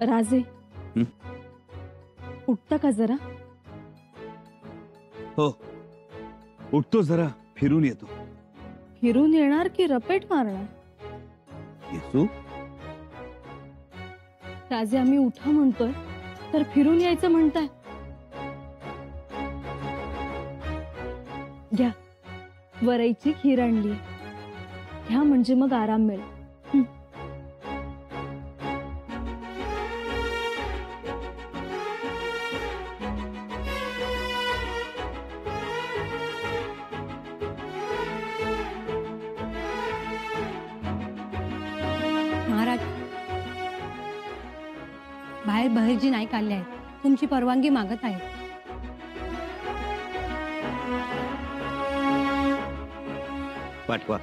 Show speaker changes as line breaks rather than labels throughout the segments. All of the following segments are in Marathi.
राजे उठता का जरा?
हो उठतो, जरा फिरून येतो.
फिरून येणार की रपेट मारणार?
येसू
राजे आम्ही उठा म्हणतोय तर फिरून यायचं म्हणताय. घ्या, वरईची खीर आणली, घ्या म्हणजे मग आराम मिळेल.
महाराज, बाहेर बहिर्जी नाईक आले आहेत, तुमची परवानगी मागत आहेत.
पाठवा.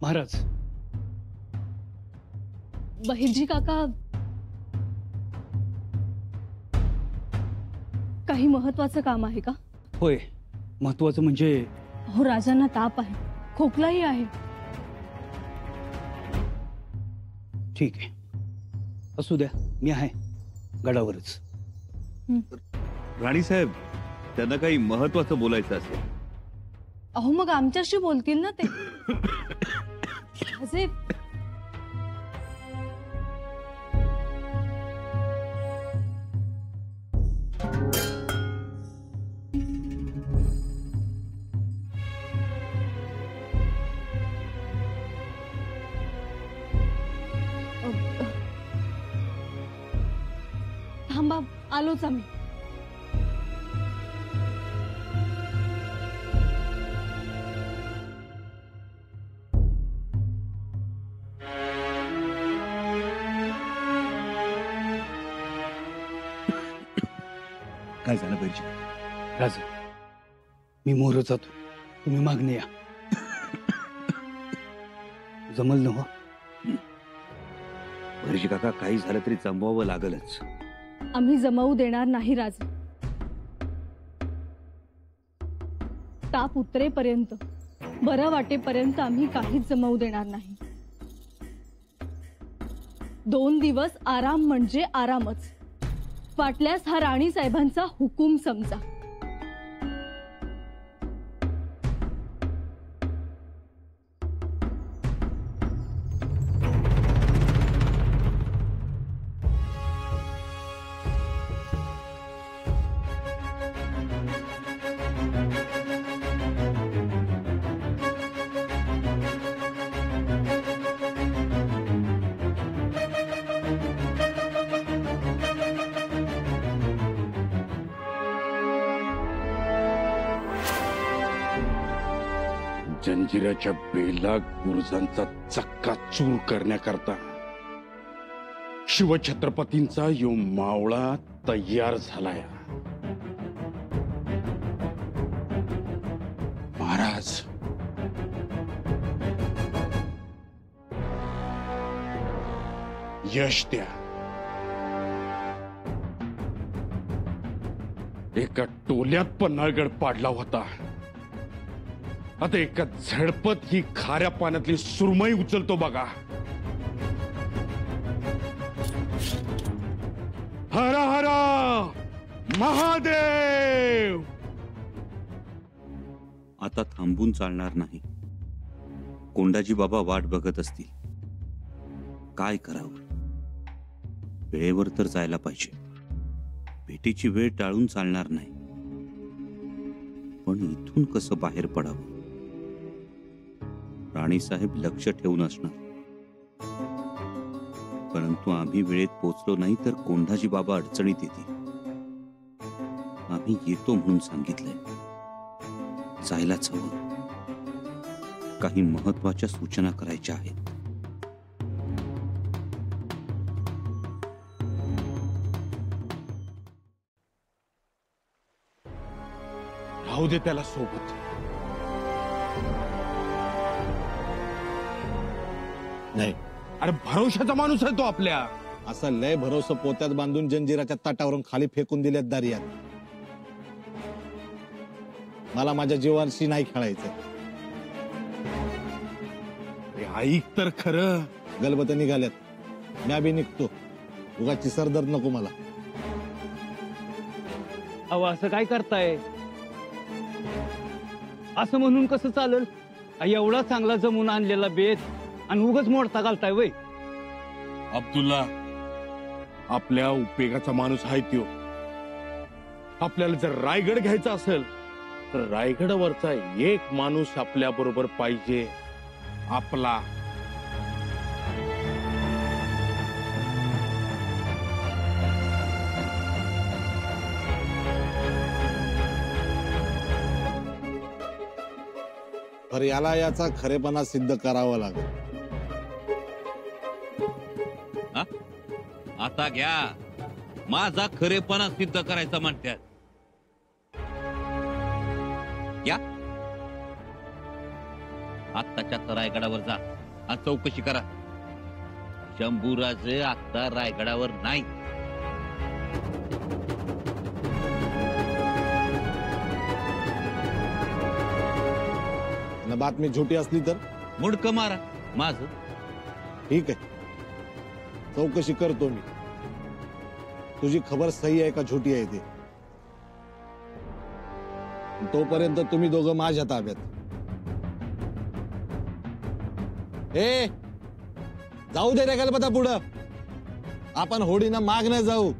महाराज.
बहिर्जी काका, काही महत्वाचं काम आहे का?
होय, महत्वाचं म्हणजे
हो, राजांना ताप आहे, खोकलाही आहे.
ठीक आहे, असू द्या, मी आहे गडावरच.
राणी साहेब, त्यांना काही महत्वाचं बोलायचं असेल.
अहो मग आमच्याशी बोलतील ना ते. राजे, थांबा, आलोच आम्ही.
काय झालं बहिर्जी?
राजा, मी मोहर जातो, तुम्ही मागणे या. जमल न हो?
बहिर्जी काका, काही झालं तरी जमवावं लागलच.
आम्ही जमवू देणार नाही राजे. ताप उतरेपर्यंत, बरं वाटेपर्यंत आम्ही काहीच जमवू देणार नाही. 2 दिवस आराम म्हणजे आरामच. वाटल्यास हा राणी साहेबांचा हुकूम समजा.
जंजिराच्या बेला गुरुजांचा चक्का चूर करण्याकरता शिवछत्रपतींचा यो मावळा तयार झालाय. महाराज, यश द्या. एका टोल्यात पन्हाळगड पाडला होता, आता एका झडपत ही खाऱ्या पाण्यातली सुरमई उचलतो बघा. हर हर महादेव.
आता थांबून चालणार नाही. कोंडाजी बाबा वाट बघत असतील. काय करावं? वेळेवर तर जायला पाहिजे. भेटीची वेळ टाळून चालणार नाही. पण इथून कसं बाहेर पडावं? राणी साहेब लक्ष ठेवून असणार, परंतु आम्ही वेळेत पोहोचलो नाही तर कोंढाजी बाबा अडचणीत येतील. आम्ही येतो म्हणून सांगितलंय, जायलाच हवं. काही महत्वाच्या सूचना करायच्या आहेत.
राहू दे त्याला सोबत.
नाही,
अरे भरोशाचा माणूस आहे तो आपल्या.
असा लय भरोसा पोत्यात बांधून जंजिराच्या ताटावरून खाली फेकून दिल्यात दारियात. मला माझ्या जीवाशी नाही खेळायचं.
अरे ऐक तर खरं.
गलबत निघाल्यात, मी बी निघतो. उगाची सरदर्द नको मला.
अहो असं काय करताय? असं म्हणून कसं चालल? एवढा चांगला जमून आणलेला बेत आणि उगाच मोडता घालताय वय.
अब्दुल्ला, आपल्या उपयोगाचा माणूस आहे त्यो. आपल्याला जर रायगड घ्यायचा असेल तर रायगडावरचा एक माणूस आपल्या बरोबर पाहिजे, आपला.
तर याला याचा खरेपणा सिद्ध करावा लागेल.
आता घ्या, माझा खरेपणा सिद्ध करायचा म्हणतात. या आत्ताच्या रायगडावर जा आणि चौकशी करा. शंभूराजे आता रायगडावर नाही.
आणि बातमी छोटी असली तर
मुडक मारा माझं.
ठीक आहे, चौकशी करतो मी. तुझी खबर सही आहे का छोटी आहे ते. तोपर्यंत तुम्ही दोघं माझ्या ताब्यात. ए जाऊ दे रे गलबता पुढं. आपण होडीनं माग नाही जाऊ,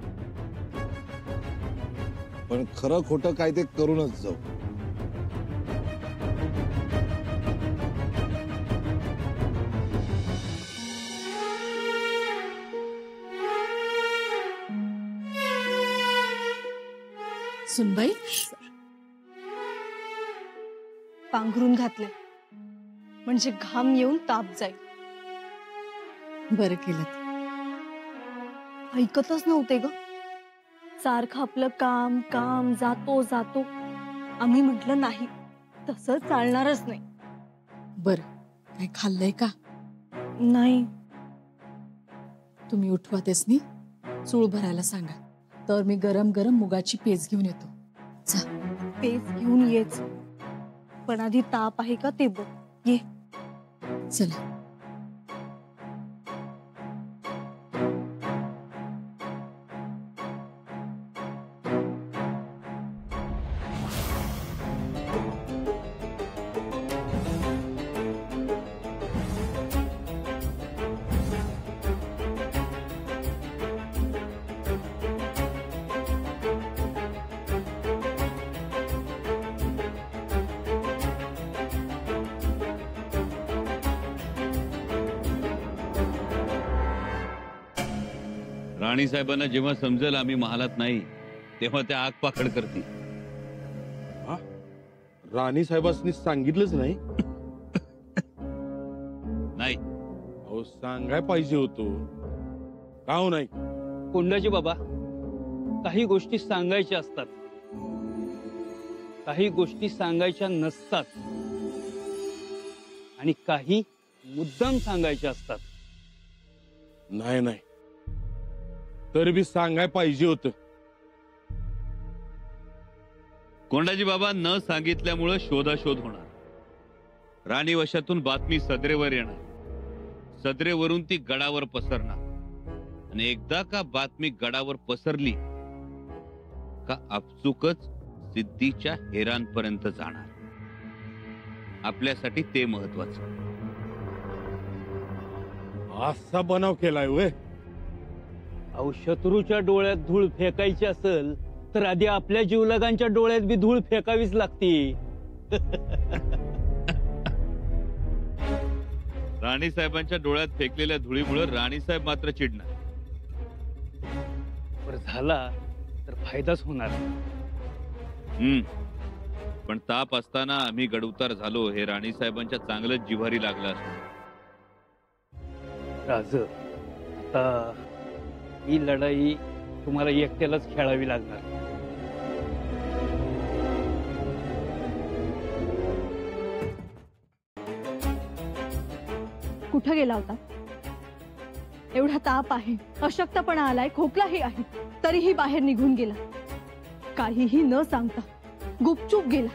पण खरं खोटं काय ते करूनच जाऊ.
सुनबाई, पांघरून घातले म्हणजे घाम येऊन ताप जाईल.
बरं केलं.
ऐकतच नव्हते ग. सारखं आपलं काम काम, जातो जातो. आम्ही म्हटलं नाही, तसं चालणारच नाही.
बरं, काय खाल्लंय का?
नाही.
तुम्ही उठवा तेसनी चूळ भरायला सांगा, तर मी गरम गरम मुगाची पेज घेऊन येतो. जा.
पेज घेऊन येच, पण आधी ताप आहे का ते बघ. ये.
चला.
राणी साहेबांना जेव्हा समजेल आम्ही महालात नाही, तेव्हा त्या आग पाखड करतील.
राणी साहेबांनी सांगितलंच नाही?
नाही.
अहो सांगाय पाहिजे होतो. का हो नाही?
कोंडाजी बाबा, काही गोष्टी सांगायच्या असतात, काही गोष्टी सांगायच्या नसतात, आणि काही मुद्दाम सांगायच्या असतात.
नाही नाही, तरी बी सांगाय पाहिजे होतं.
कोंडाजी बाबा न सांगितल्यामुळे शोधाशोध होणार. राणी वशातून बातमी सदरेवर येणार, सदरेवरून ती गडावर पसरणार, आणि एकदा का बातमी गडावर पसरली का आपचुकच सिद्धीच्या हेरांपर्यंत जाणार. आपल्यासाठी ते महत्वाचं.
असा बनाव केलाय व्हय?
अहो, शत्रूच्या डोळ्यात धूळ फेकायची असेल तर आधी आपल्या जीवलगांच्या डोळ्यात बी धूळ फेकावीच लागते.
राणी साहेबांच्या डोळ्यात फेकलेल्या धुळीमुळे राणी साहेब मात्र चिडणार.
बरं झाला तर फायदाच होणार.
पण ताप असताना आम्ही गडउतार झालो हे राणी साहेबांच्या चांगलंच जिव्हारी लागलं असतं.
राज, आता ही लढाई तुम्हाला एकट्यालाच खेळावी लागणार.
कुठं गेला होता? एवढा ताप आहे, अशक्तपणा आलाय, खोकलाही आहे, तरीही बाहेर निघून गेला. काहीही न सांगता गुपचूप गेला.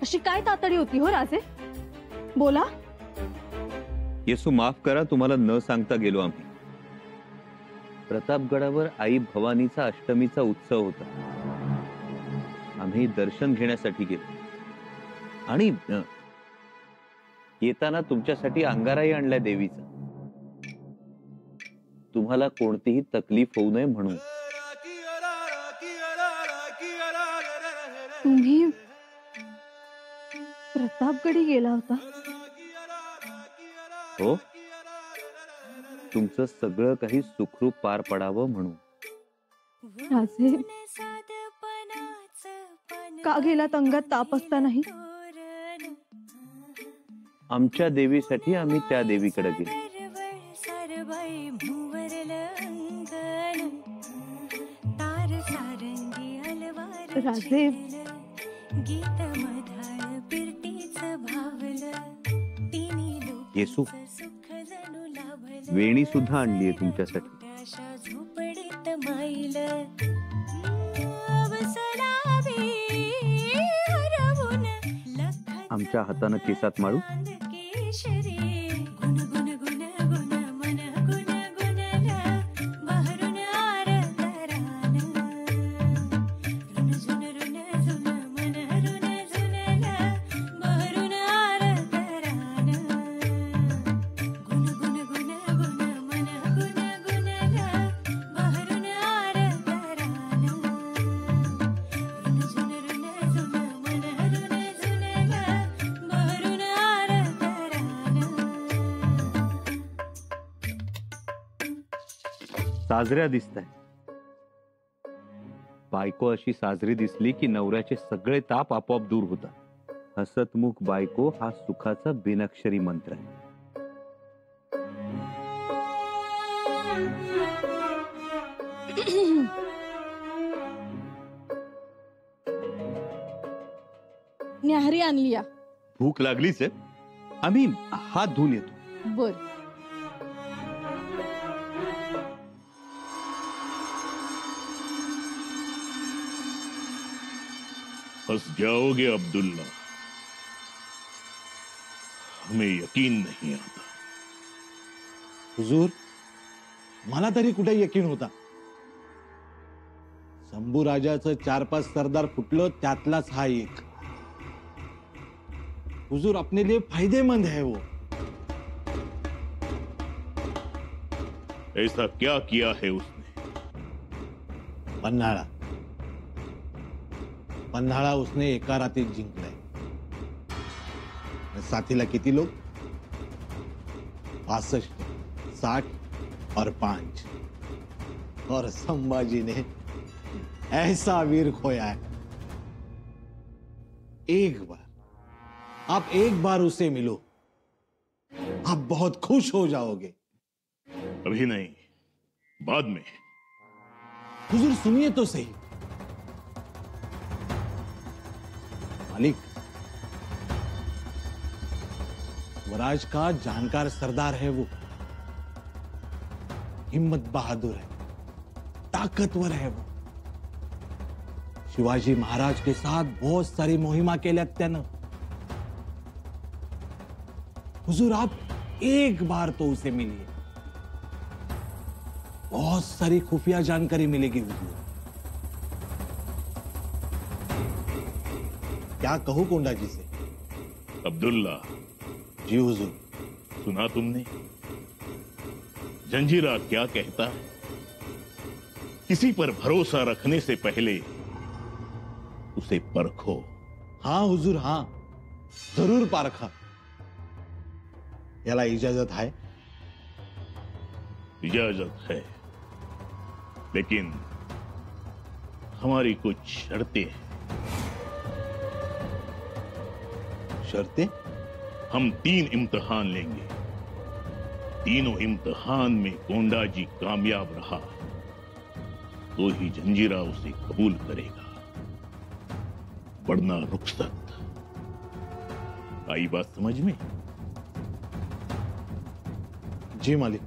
अशी काय तातडी होती हो राजे? बोला.
येसू माफ करा, तुम्हाला न सांगता गेलो आम्ही. प्रतापगडावर आई भवानीचा अष्टमीचा उत्सव होता. आम्ही दर्शन घेण्यासाठी गेलो आणि येताना तुमच्यासाठी अंगाराही आणलाय देवीचा. तुम्हाला कोणतीही तकलीफ होऊ नये म्हणून.
तुम्ही प्रतापगडी गेला होता?
हो, तुमचं सगळं काही सुखरूप पार पडावं म्हणून.
राजे, का गेलात अंगात ताप असतानाही?
आमच्या देवीसाठी आम्ही त्या देवीकडे गेलो.
राजे,
येसू, वेणी सुद्धा आणलीये तुमच्यासाठी. आमच्या हातानं केसात माळू. साजऱ्या दिसताय. बायको अशी साजरी दिसली की नवऱ्याचे सगळे ताप आपोआप दूर होतात. हसतमुख बायको हा सुखाचा बिनअक्षरी मंत्र आहे.
न्याहारी आणली या.
भूक लागलीच आहे, आम्ही हात धुवून येतो.
बर.
फंस जाओगे अब्दुल्ला, हमें यकीन नहीं आता.
हुजूर, मला तरी कुठे यकीन होता. शंभू राजाचं 4-5 सरदार फुटलं, त्यातलाच हा एक. हुजूर, अपने लिए फायदेमंद है वो.
ऐसा क्या किया है उसने?
पन्हाळा पन्हाळा उसने एका रात्रीत जिंकलाय. साथीला किती लोग? 65, 60 और 5. और संभाजी ने ऐसा वीर खोया है. एक बार, आप एक बार उसे मिलो, आप बहुत खुश हो जाओगे.
अभी नहीं, बाद में.
हुजूर सुनिए तो सही. मालिक, स्वराज का जानकार सरदार है वो. हिम्मत बहादुर है, ताकतवर है वो. शिवाजी महाराज के साथ बहुत सारी मोहिमा केल्यात त्यानं. हुजूर, आप एक बार तो उसे मिलिए, बहुत सारी खुफिया जानकारी मिलेगी हुजूर. क्या कहूं कोंडा जी से?
अब्दुल्ला,
जी हुजूर.
सुना तुमने जंजीरा क्या कहता है? किसी पर भरोसा रखने से पहले उसे परखो.
हाँ हुजूर, हाँ, जरूर पारखा. याला इजाजत है?
इजाजत है, लेकिन हमारी कुछ शर्तें हैं.
शर्तें?
हम 3 इम्तिहान लेंगे. तीनों इम्तिहान में कोंडा जी कामयाब रहा तो ही जंजीरा उसे कबूल करेगा, वरना रुखसत. आई बात समझ में?
जी मालिक.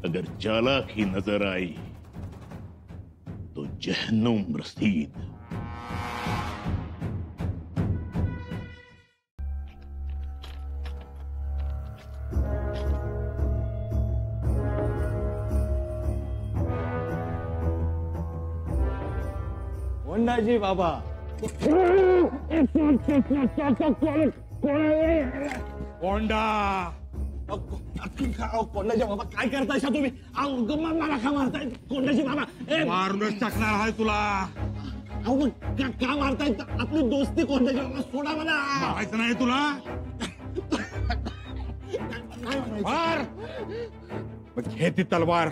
अगर चालाकी नजर आई तो जहन्नुम रसीद.
कोंडाजी बाबा
कोंडा
कोंडाजी बाबा काय करताय तुम्ही मला का मारताय कोंडाजी बाबा
मारूनच टाकणार आहे तुला.
अहो मग का मारताय आपली दोस्ती कोंडाजी बाबा सोडा मला
मारायचं नाही तुला. मार मग घे ती तलवार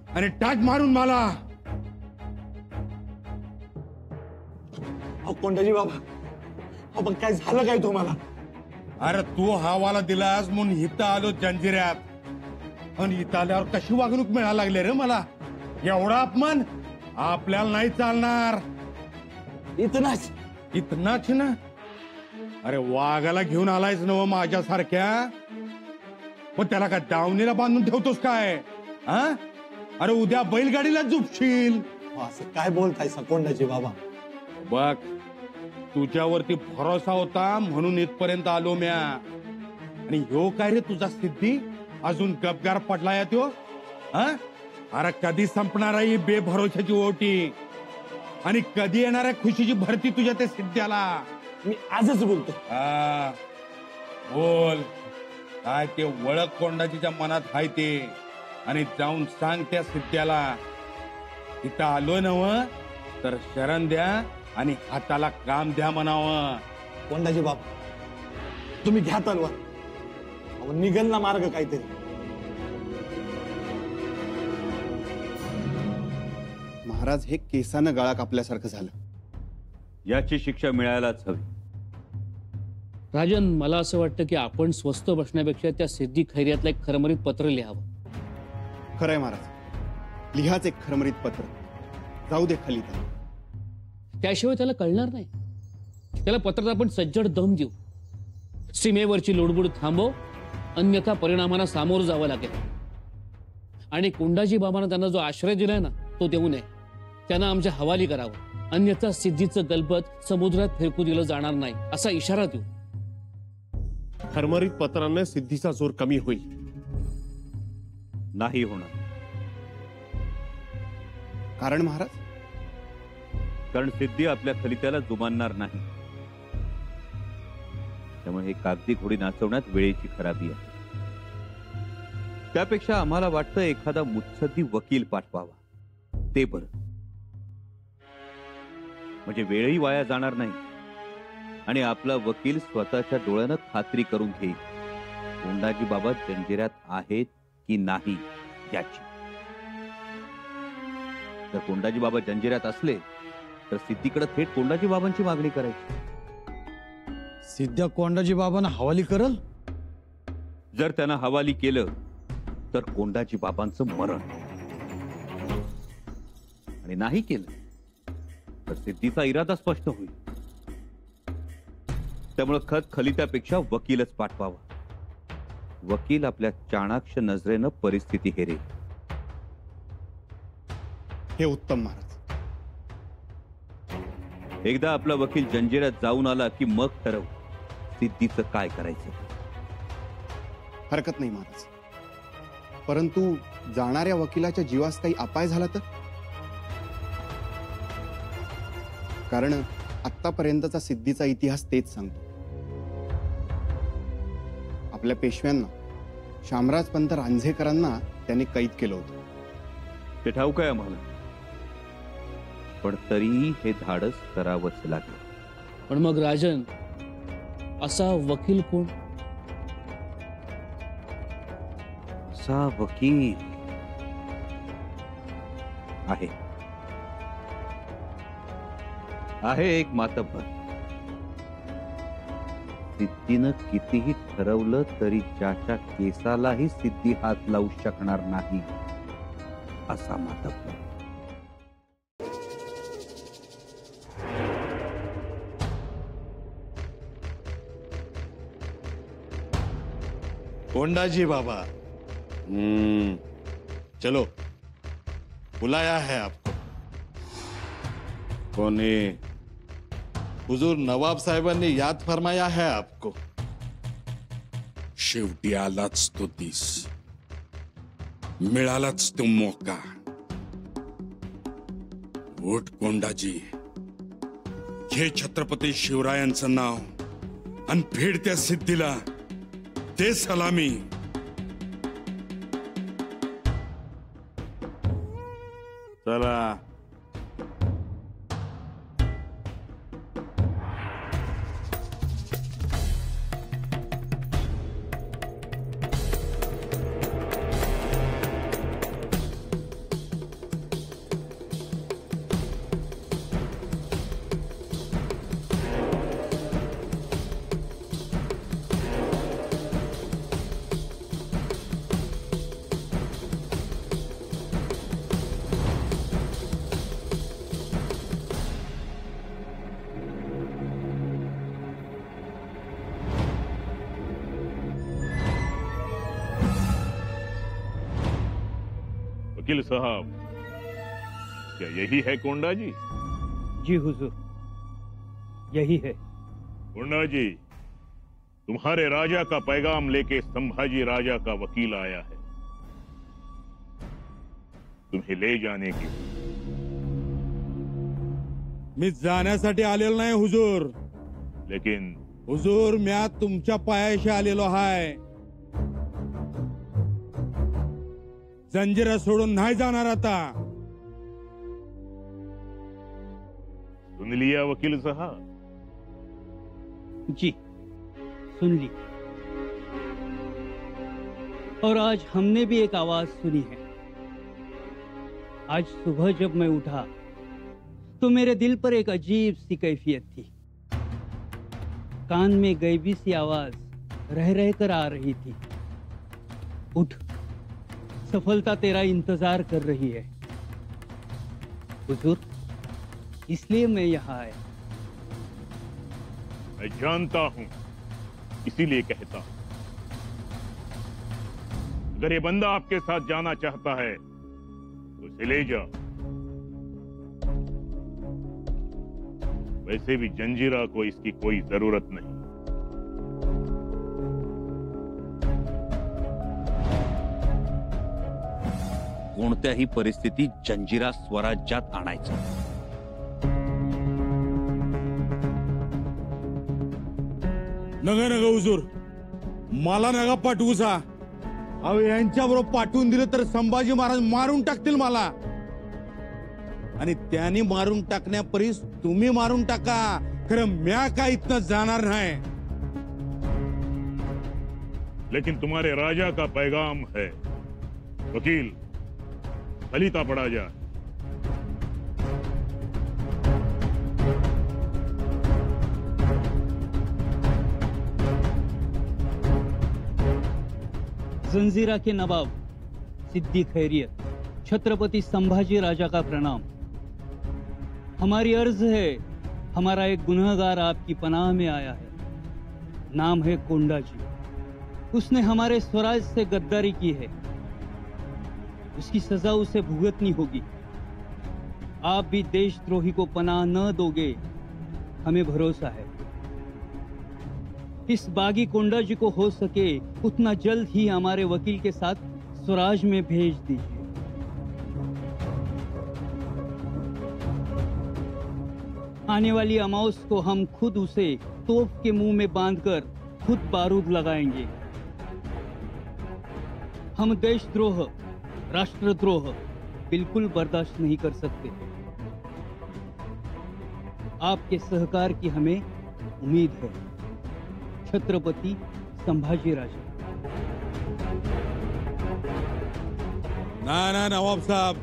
आणि टाक मारून मला.
अहो कोंडाजी बाबा अहो मग काय झालं काय तुम्हाला.
अरे तू हावाला दिलास म्हणून इथं आलो जंजिऱ्यात, आणि इथं आल्यावर कशी वागणूक मिळायला लागली रे मला. एवढा अपमान आपल्याला नाही चालणार.
इथनाच
इतनाच ना. अरे वाघाला घेऊन आलायच नव माझ्यासारख्या, पण त्याला काय दावणीला बांधून ठेवतोस काय हा. अरे उद्या बैलगाडीला झुपशील.
असं काय बोलताय कोंडाजी बाबा.
बघ तुझ्यावरती भरोसा होता म्हणून इथपर्यंत आलो म्या. आणि ह्यो काय रे तुझा सिद्धी अजून गपगार पडलाय तो हा. अरे कधी संपणार आहे बेभरोशाची ओटी, आणि कधी येणार आहे खुशीची भरती तुझ्या त्या सिद्ध्याला.
मी आजच बोलतो.
हा बोल काय ते वळख कोंडाजीच्या मनात आहे ते, आणि जाऊन सांग त्या सिद्ध्याला इथं आलो नव तर शरण द्या आणि हाताला काम द्या म्हणावं.
कोंडाजी बाबा तुम्ही घ्या तलवार. अहो निघल ना मार्ग काहीतरी.
महाराज हे केसानं गळा कापल्यासारखं झालं.
याची शिक्षा मिळायलाच हवी.
राजन, मला असं वाटतं की आपण स्वस्त बसण्यापेक्षा त्या सिद्धी खैर्यातलं एक खरमरीत पत्र लिहावं.
खरंय महाराज, लिहाच एक खरमरीत पत्र. जाऊ दे खाली त्याला.
त्याशिवाय त्याला कळणार नाही. त्याला पत्रात आपण सज्जड दम देऊ. सीमेवरची लुडबुड थांबव, अन्यथा परिणामांना सामोरं जावं लागेल. आणि कोंडाजी बाबांना त्यांना जो आश्रय दिलाय ना तो देऊ नये. त्यांना आमच्या हवाली करावं, अन्यथा सिद्धीचं गलबत समुद्रात फेकू दिलं जाणार नाही असा इशारा देऊ.
खरमरीत पत्राने सिद्धीचा जोर कमी होईल.
नाही होणार.
कारण महाराज,
कारण सिद्धी आपल्या खलित्याला जुमानणार नाही. त्यामुळे हे कागदी घोडी नाचवण्यात वेळेची खराबी आहे. त्यापेक्षा आम्हाला वाटतं एखादा मुत्सद्दी वकील पाठवावा ते बरं. म्हणजे वेळही वाया जाणार नाही, आणि आपला वकील स्वतःच्या डोळ्यानं खात्री करून घेईल कोंडाजी बाबा जंजिऱ्यात आहेत की नाही याची. जर कोंडाजी बाबा जंजिऱ्यात असले तर सिद्धीकडे थेट कोंडाजी बाबांची मागणी करायची.
सिद्ध्या कोंडाजी बाबांना हवाली करल.
जर त्यांना हवाली केलं तर कोंडाजी बाबांचं मरण, आणि नाही केलं तर सिद्धीचा इरादा स्पष्ट होईल. त्यामुळे खत खलित्यापेक्षा वकीलच पाठवावा. वकील आपल्या चाणाक्ष नजरेनं परिस्थिती हेरेल.
हे उत्तम महाराज.
एकदा आपला वकील जंजिऱ्यात जाऊन आला की मग ठरव सिद्धीचं काय करायचं.
हरकत नाही महाराज, परंतु जाणाऱ्या वकिलाच्या जीवास काही अपाय झाला तर. कारण आतापर्यंतचा सिद्धीचा इतिहास तेच सांगतो. आपल्या पेशव्यांना, शामराज पंत रांझेकरांना त्यांनी कैद केलं होतं.
ते ठाऊक आहे आम्हाला, पण तरीही हे धाडस करावंच लागलं.
पण मग राजन, असा वकील कोण?
असा वकील आहे एक मातब्बर. सिद्धीनं कितीही ठरवलं तरी ज्याच्या केसालाही सिद्धी हात लावू शकणार नाही असा मातब्बर.
कोंडाजी बाबा चलो, बुलाया है आपको. कोने हुजूर नवाब साहेबांनी याद फरमाया है आपको.
शेवटी आलाच तो दिस, मिळालाच तो मोका. उठ कोंडाजी, हे छत्रपती शिवरायांचं नाव आणि फेड त्या सिद्धीला ते सलामी.
चला.
वकील साहब, क्या यही है कोंडा जी?
जी हुजूर, यही है.
कोंडा जी, तुम्हारे राजा का पैगाम लेके संभाजी राजा का वकील आया है तुम्हें ले जाने के लिए.
मी जाण्यासाठी आलेलो नाही हुजूर.
लेकिन
हुजूर, म्या तुमच्या पायाशी आलेलो हाय. जंजिरा सोडून नाही जाणार आता.
सुन लिया वकील साहब?
जी, सुन ली. और आज हमने भी एक आवाज सुनी है. आज सुबह जब मैं उठा तो मेरे दिल पर एक अजीब सी कैफियत थी. कान में गैबी सी आवाज रह रह कर आ रही थी. उठ, सफलता तेरा इंतजार कर रही है. हुजूर, इसलिए मैं यहाँ आया.
मैं जानता हूं, इसीलिए कहता हूं. अगर ये बंदा आपके साथ जाना चाहता है तो इसे ले जाओ. वैसे भी जंजीरा को इसकी कोई जरूरत नहीं.
कोणत्याही परिस्थितीत जंजिरा स्वराज्यात आणायचा.
नगा नगा हुजूर, मला नगा पाठवूसा. अहो, यांच्याबरोबर पाठवून दिलं तर संभाजी महाराज मारून टाकतील मला. आणि त्यांनी मारून टाकण्यापरीस तुम्ही मारून टाका. खरं म्या काय इथनं जाणार नाही.
लेकिन तुम्हारे राजा का पैगाम है. वकील, खलीता पड़ा जाए.
जंजीरा के नवाब सिद्दी खैरियत, छत्रपति संभाजी राजा का प्रणाम. हमारी अर्ज है, हमारा एक गुनहगार आपकी पनाह में आया है. नाम है कोंडा जी. उसने हमारे स्वराज से गद्दारी की है. उसकी सजा उसे भुगतनी होगी. आप भी देशद्रोही को पनाह न दोगे, हमें भरोसा है. इस बागी कोंडा जी को हो सके उतना जल्द ही हमारे वकील के साथ स्वराज में भेज दीजिए. आने वाली अमावस को हम खुद उसे तोप के मुंह में बांधकर खुद बारूद लगाएंगे. हम देशद्रोह, राष्ट्रद्रोह बिल्कुल बर्दाश्त नहीं कर सकते. आपके सहकार की हमें उम्मीद है. छत्रपति संभाजी राजा.
ना ना नवाब साहेब,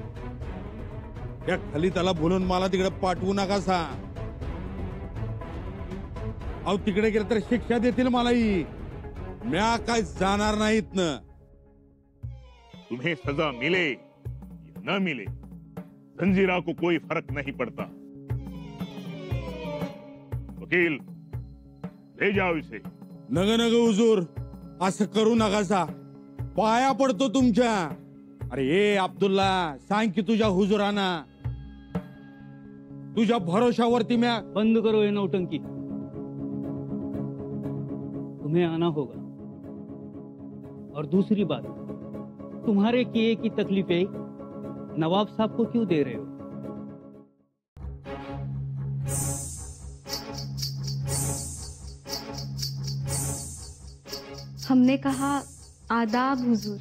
या खलिताला बोलून मला तिकडे पाठवू नका सा. अहो, तिकडे गेलं तर शिक्षा देतील मलाही. म्या काय जाणार नाही इथनं.
तुम्हें सजा मिले या न मिले, जंजीरा को कोई फर्क नहीं पड़ता. वकील, ले जाओ इसे.
नग नग हुजूर, असं करू नका सा. पाया पडतो तुमच्या. अरे ए अब्दुल्ला, सांग की तुझ्या हुजुराना. तुझ्या भरोशावरती म्या.
बंद करो ये नौटंकी. तुम्हें आना होगा. और दूसरी बात, तुम्हारे किए की तकलीफें नवाब साहब को क्यों दे रहे हो?
हमने कहा आदाब हुजूर।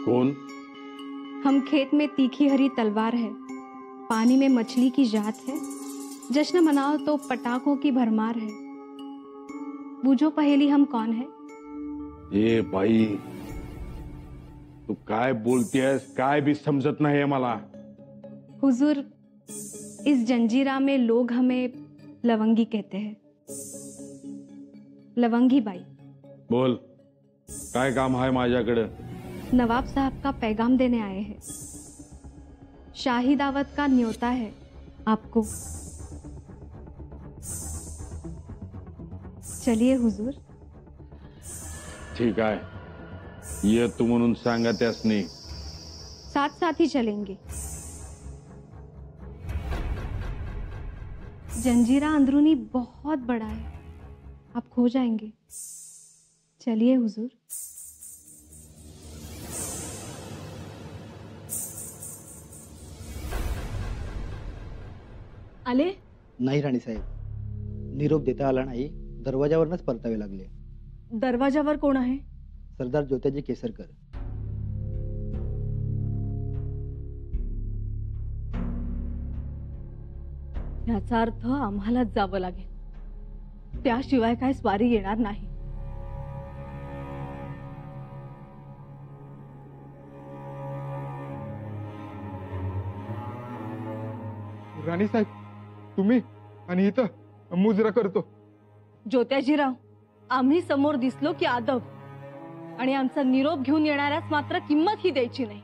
कौन?
हम खेत में तीखी हरी तलवार है, पानी में मछली की जात है, जश्न मनाओ तो पटाखों की भरमार है। बूझो पहेली हम कौन है?
ए बाई, तू काय बोलतेस? काय भी समजत नाही मला।
हुजूर, इस जंजीरा में लोग हमें लवंगी कहते हैं। लवंगी बाई।
बोल, काय काम आहे माझ्याकडे?
नवाब साहब का पैगाम देने आए हैं। शाही दावत का न्योता है आपको। चलिए हुजूर।
ठीक आहे, ये तू म्हणून सांगा त्यासनी।
साथ साथ ही चलेंगे। जंजीरा अंदरूनी बहुत बड़ा है, आप खो जाएंगे। चलिए हुजूर। आले?
नाही राणी साहेब, निरोप देता आला नाही, दरवाजावरच परतावे लागले।
दरवाजावर कोण आहे?
सरदार ज्योत्याजी केसरकर।
याचा अर्थ आम्हालाच जावं लागेल, त्याशिवाय काय स्वारी येणार नाही।
राणी साहेब, तुम्ही आणि इथं मुजरा करतो।
ज्योत्याजीराव, आम्ही समोर दिसलो की आदब, आणि आमचा निरोप घेऊन येणाऱ्यास मात्र किंमत ही द्यायची नाही।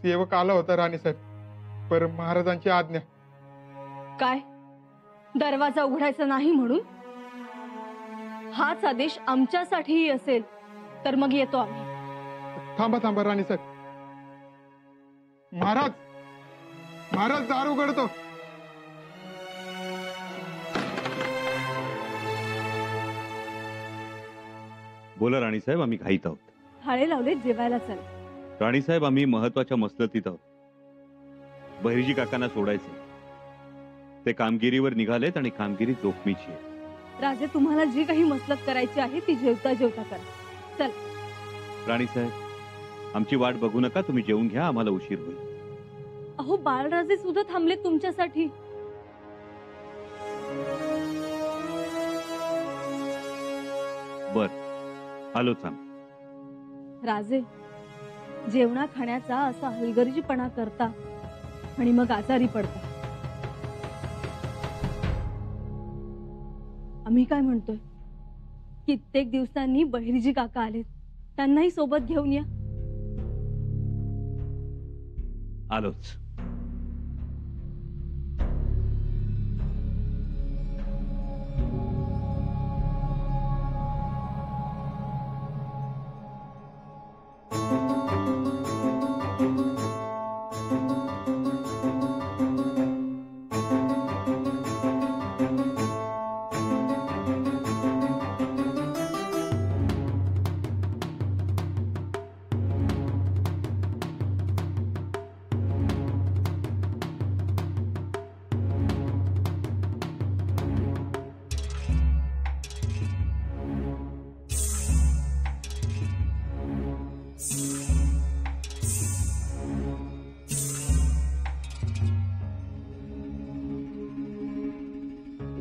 सेवक आला होता राणी साहेब, पर महाराजांची आज्ञा।
काय? दरवाजा उघडायचा नाही म्हणून? हाच आदेश आमच्यासाठीही असेल तर मग येतो आम्ही।
थांबा थांबा राणी साहेब, महाराज, महाराज दार उघडतो।
बोला राणीसाहेब, आम्ही घाईत आहोत।
हाळे लावले, जेवायला चला।
राणीसाहेब, आम्ही महत्वाच्या मसलतीत आहोत। बहिर्जी काकांना सोडायचे, ते कामगिरीवर निघालेत आणि कामगिरी जोखमीची आहे।
राजे, तुम्हाला जी काही मसलत करायची आहे ती जेवता जेवता करा। चल।
राणीसाहेब, आमची वाट बघू नका, तुम्ही जेवून घ्या, आम्हाला उशीर होईल।
अहो, बाळराजे सुद्धा थांबले तुमच्यासाठी।
बर, आलोच आम्ही।
राजे, जेवणा खाण्याचा असा हलगर्जीपणा करता आणि मग आजारी पडता। आम्ही काय म्हणतोय, कित्येक दिवसांनी बहिर्जी काका आलेत, त्यांनाही सोबत घेऊन या।
आलोच।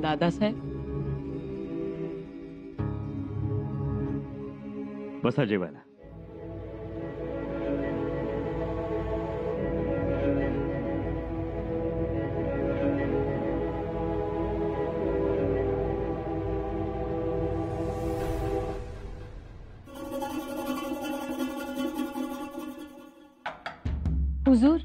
दादासाहेब,
बसा जेवायला।
हुजूर,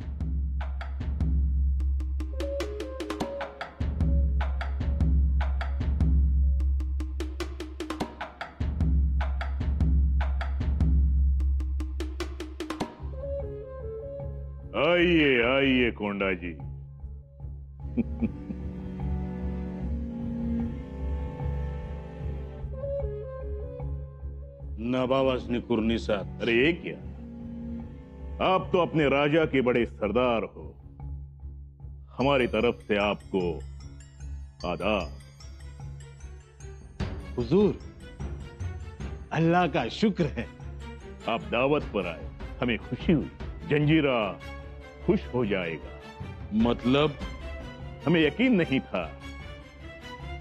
आइए आइए कोंडा जी।
नवाबासनी कुर्नी साथ।
अरे ये क्या, आप तो अपने राजा के बड़े सरदार हो, हमारी तरफ से आपको आदाब।
हुजूर, अल्लाह का शुक्र है।
आप दावत पर आए, हमें खुशी हुई। जंजीरा खुश हो जाएगा।
मतलब
हमें यकीन नहीं था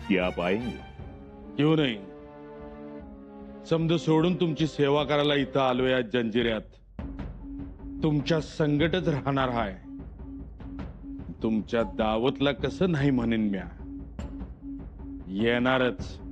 कि आप आएंगे।
क्यों नाही? समज सोडून तुमची सेवा करायला इथं आलोय या जंजिऱ्यात। तुमच्या संगटच राहणार आहे। तुमच्या दावतला कसं नाही म्हणेन म्या, येणारच।